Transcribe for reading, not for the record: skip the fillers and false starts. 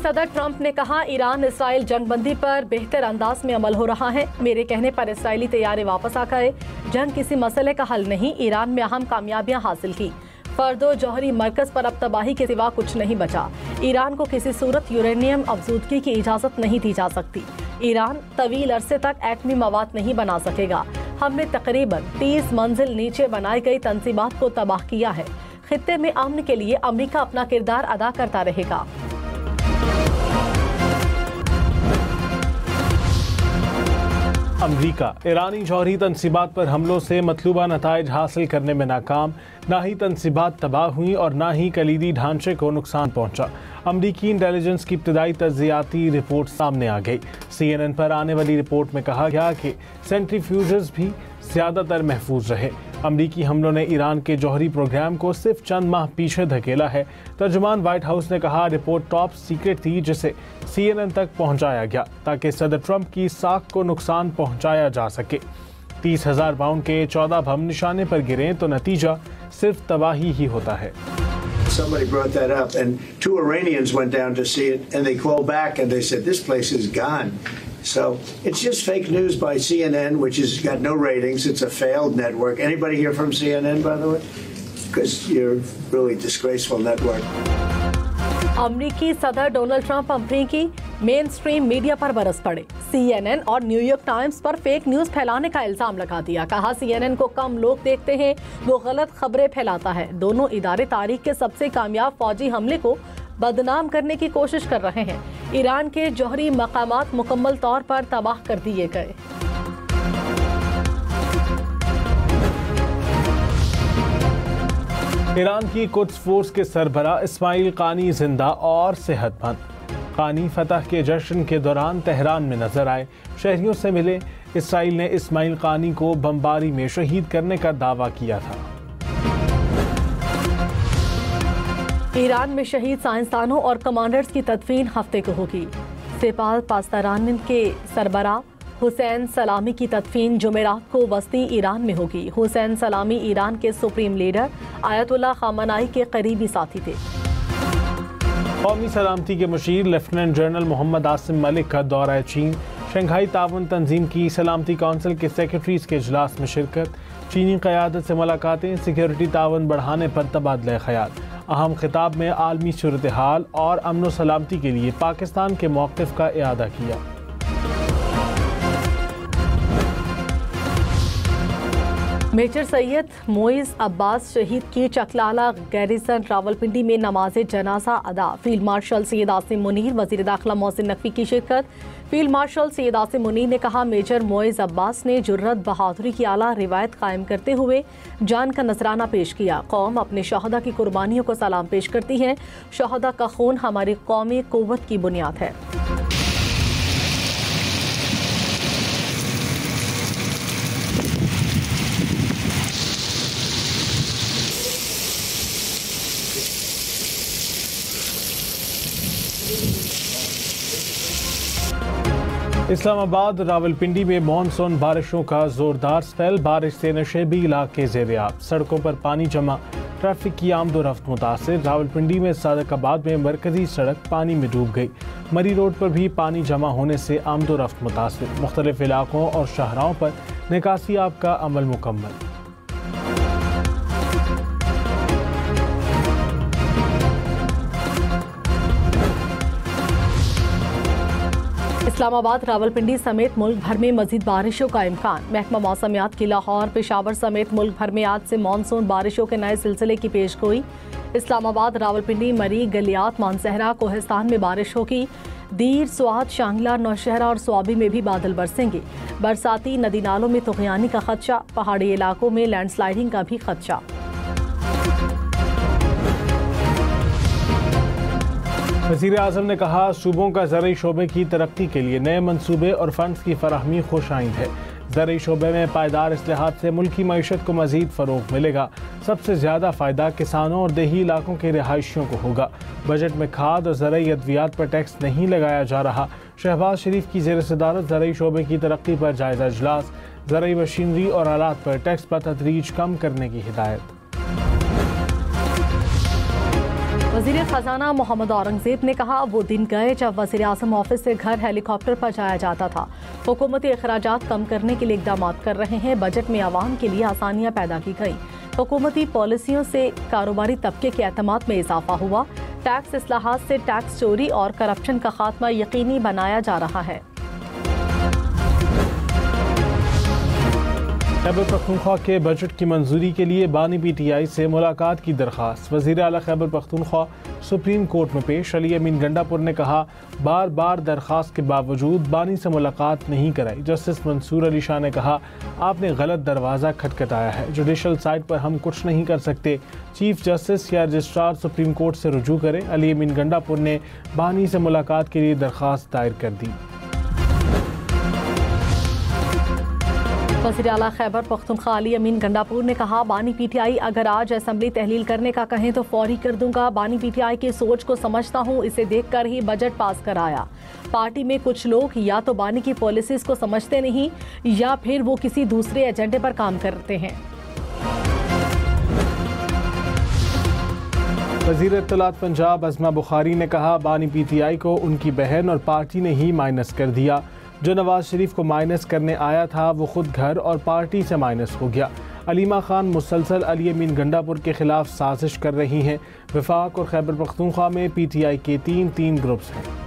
सदर ट्रंप ने कहा, ईरान इसराइल जंगबंदी पर बेहतर अंदाज में अमल हो रहा है। मेरे कहने पर इसराइली तैयारे वापस आ गए। जंग किसी मसले का हल नहीं, ईरान में अहम कामयाबियां हासिल की। फर्दो जौहरी मरकज पर अब तबाही के सिवा कुछ नहीं बचा। ईरान को किसी सूरत यूरेनियम अफजूदगी की इजाजत नहीं दी जा सकती। ईरान तवील अरसे तक एटमी मवाद नहीं बना सकेगा। हमने तकरीबन 30 मंजिल नीचे बनाई गई तंजीमात को तबाह किया है। खित्ते में अमन के लिए अमेरिका अपना किरदार अदा करता रहेगा। अमरीका ईरानी जौहरी तंसीबात पर हमलों से मतलूबा नताइज हासिल करने में नाकाम। ना ही तंसीबात तबाह हुई और ना ही कलीदी ढांचे को नुकसान पहुंचा। अमरीकी इंटेलिजेंस की इब्तदाई तज्जियाती रिपोर्ट सामने आ गई। CNN पर आने वाली रिपोर्ट में कहा गया कि सेंट्रीफ्यूजेस भी ज़्यादातर महफूज रहे। अमरीकी हमलों ने ईरान के जौहरी प्रोग्राम को सिर्फ चंद माह पीछे धकेला है। तर्जुमान व्हाइट हाउस ने कहा, रिपोर्ट टॉप सीक्रेट थी जिसे CNN तक पहुंचाया गया ताकि सदर ट्रंप की साख को नुकसान पहुंचाया जा सके। 30,000 पाउंड के 14 बम निशाने पर गिरे तो नतीजा सिर्फ तबाही ही होता है। Somebody brought that up, and 2 Iranians went down to see it, and they called back and they said, this place is gone. So it's just fake news by CNN, which has got no ratings. It's a failed network. Anybody here from CNN, by the way? Because you're a really disgraceful network. अमरीकी सदर Donald Trump अमरीकी main stream media पर बरस पड़े। CNN और New York times पर fake news फैलाने का इल्जाम लगा दिया। कहा, CNN को कम लोग देखते हैं, वो गलत खबरें फैलाता है। दोनों इदारे तारीख के सबसे कामयाब फौजी हमले को बदनाम करने की कोशिश कर रहे हैं। ईरान के जौहरी मकामात मुकम्मल तौर पर तबाह कर दिए गए। ईरान की कुद्स फोर्स के सरबराह इस्माइल कानी जिंदा और सेहतमंद। कानी फतह के जश्न के दौरान तेहरान में नजर आए। शहरियों से मिले। इसराइल ने इस्माइल कानी को बमबारी में शहीद करने का दावा किया था। ईरान में शहीद साइंसदानों और कमांडर्स की तदफीन हफ्ते को होगी। सेपाल पास्तारान के सरबराह हुसैन सलामी की तदफीन जुमेरात को वस्ती ईरान में होगी। हुसैन सलामी ईरान के सुप्रीम लीडर आयतुल्लाह खामनाई के करीबी साथी थे। कौमी सलामती के मुशीर लेफ्टिनेंट जनरल मोहम्मद आसिम मलिक का दौरा चीन। शंघाई ताउन तंजीम की सलामती कौंसिल के सेक्रेटरीज के इजलास में शिरकत। चीनी क़यादत से मुलाकातें। सिक्योरिटी ताउन बढ़ाने पर तबादला ख्याल। अहम खिताब में आलमी सूरत हाल और अमन व सलामती के लिए पाकिस्तान के मौक़िफ़ का इआदा किया। मेजर सैयद मोइज़ अब्बास शहीद की चकलाला गैरिसन रावलपिंडी में नमाज जनाजा अदा। फील्ड मार्शल सैयद आसिम मुनीर, वज़ीर दाखिला मोहसिन नकवी की शिरकत। फील्ड मार्शल सैयद आसिम मुनीर ने कहा, मेजर मोइज़ अब्बास ने जुर्रत बहादुरी की आला रिवायत कायम करते हुए जान का नजराना पेश किया। कौम अपने शहदा की कुर्बानियों को सलाम पेश करती है। शहदा का खून हमारी कौमी कुव्वत की बुनियाद है। इस्लामाबाद रावलपिंडी में मानसून बारिशों का जोरदार स्पेल। बारिश से नशेबी इलाके ज़ेर-ए-आब। सड़कों पर पानी जमा। ट्रैफिक की आमदोरफ्त मुतासिर। रावलपिंडी में सादकाबाद में मरकजी सड़क पानी में डूब गई। मरी रोड पर भी पानी जमा होने से आमदोरफ्त मुतासिर। मुख्तलिफ इलाकों और शाहराहों पर निकासी आब का अमल मुकम्मल। इस्लामाबाद रावलपिंडी समेत मुल्क भर में मजीद बारिशों का इम्कान। महकमा मौसमियात की लाहौर पेशावर समेत मुल्क भर में आज से मानसून बारिशों के नए सिलसिले की पेशगोई। इस्लामाबाद रावलपिंडी मरी गलियात मानसहरा कोहिस्तान में बारिश होगी। दीर स्वात शांगला नौशहरा और स्वाबी में भी बादल बरसेंगे। बरसाती नदी नालों में तुग़यानी का खदशा। पहाड़ी इलाकों में लैंडस्लाइडिंग का भी खदशा। वज़ीर आज़म ने कहा, सूबों का ज़राई शोबे की तरक्की के लिए नए मनसूबे और फंड्स की फराहमी खुश आइंद है। ज़राई शोबे में पायदार इस्लाहात से मुल्की मईशत को मज़ीद फ़रोग़ मिलेगा। सबसे ज़्यादा फ़ायदा किसानों और देही इलाकों के रिहायशियों को होगा। बजट में खाद और ज़राई अद्वियात पर टैक्स नहीं लगाया जा रहा। शहबाज शरीफ की ज़ेर सदारत ज़राई शोबे की तरक्की पर जायज़ा इजलास। ज़राई मशीनरी और आलात पर टैक्स पर तदरीज कम करने की हिदायत। वज़ीर ख़जाना मोहम्मद औरंगज़ेब ने कहा वो दिन गए जब वज़ीर आज़म ऑफिस से घर हेलीकॉप्टर पर जाया जाता था। हुकूमती अखराजात कम करने के लिए इक़दाम कर रहे हैं। बजट में आवाम के लिए आसानियाँ पैदा की गई। हुकूमती पॉलिसियों से कारोबारी तबके के एतमाद में इजाफा हुआ। टैक्स इस्लाहात से टैक्स चोरी और करप्शन का खात्मा यकीनी बनाया जा रहा है। खैबर पख्तूनख्वा के बजट की मंजूरी के लिए बानी PTI से मुलाकात की दरख्वास्त। वज़ीर आला खैबर पख्तूनख्वा सुप्रीम कोर्ट में पेश। अली अमीन गंडापुर ने कहा बार बार दरख्वास्त के बावजूद बानी से मुलाकात नहीं कराई। जस्टिस मंसूर अली शाह ने कहा आपने गलत दरवाज़ा खटखटाया है। जुडिशल साइट पर हम कुछ नहीं कर सकते। चीफ जस्टिस या रजिस्ट्रार सुप्रीम कोर्ट से रुजू करें। अली अमीन गंडापुर ने बानी से मुलाकात के लिए दरख्वास्त दायर कर दी। वज़ीर आला खैबर पख्तूनख्वा अली अमीन गंडापुर ने कहा बानी PTI अगर आज असेंबली तहलील करने का कहें तो फौरी कर दूंगा। बानी PTI की सोच को समझता हूँ, इसे देखकर ही बजट पास कराया। पार्टी में कुछ लोग या तो बानी की पॉलिसीज को समझते नहीं या फिर वो किसी दूसरे एजेंडे पर काम करते हैं। वज़ीर इत्तलात पंजाब अज़मा बुखारी ने कहा बानी PTI को उनकी बहन और पार्टी ने ही माइनस कर दिया। जो नवाज शरीफ को माइनस करने आया था वो खुद घर और पार्टी से माइनस हो गया। अलीमा खान मुसलसल अली अमीन गंडापुर के खिलाफ साजिश कर रही हैं। वफाक और खैबर पख्तूनख्वा में PTI के तीन ग्रुप्स हैं।